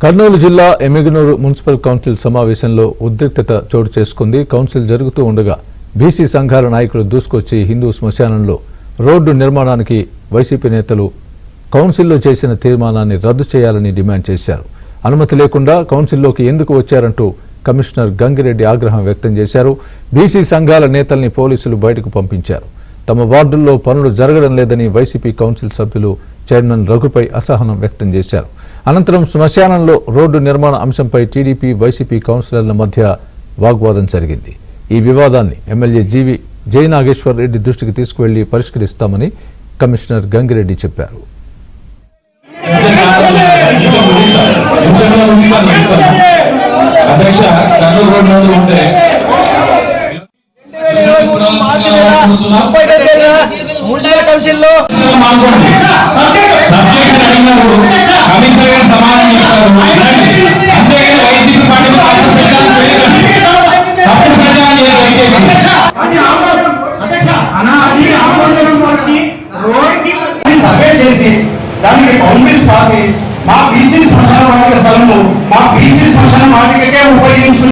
కర్నూలు జిల్లా Emmiganur municipal council సమావేశంలో ఉద్రిక్తత చోటు చేసుకుంది. కౌన్సిల్ జరుగుతూ ఉండగా బీసీ సంఘాల నాయకులు దూసుకొచ్చి హిందూ శ్మశానంలో రోడ్డు నిర్మాణానికి వైసీపీ నేతలు కౌన్సిల్లో చేసిన తీర్మానాన్ని రద్దు చేయాలని డిమాండ్ చేశారు. అనుమతి లేకుండా కౌన్సిల్లోకి ఎందుకు వచ్చారంటూ కమిషనర్ గంగిరెడ్డి ఆగ్రహం వ్యక్తం చేశారు. బీసీ సంఘాల నేతల్ని పోలీసులు బయటకు పంపించారు. తమ వార్డుల్లో పనులు జరగడం లేదని వైసీపీ కౌన్సిల్ సభ్యులు చైర్మన్ రఘుపై అసహనం వ్యక్తం చేశారు. అనంతరం శ్మశానంలో రోడ్డు నిర్మాణ అంశంపై టీడీపీ వైసీపీ కౌన్సిలర్ల మధ్య వాగ్వాదం జరిగింది. ఈ వివాదాన్ని ఎమ్మెల్యే జై నాగేశ్వర్ రెడ్డి దృష్టికి తీసుకువెళ్లి పరిష్కరిస్తామని కమిషనర్ గంగిరెడ్డి చెప్పారు. మున్సిపల్ కౌన్సిల్లో సర్వే చేసి దానికి బౌండరీస్ పాతి మా బీసీ శ్మశాన వాటిక స్థలము మా బీసీ శ్మశాన వాటికకే ఉపయోగించుకుని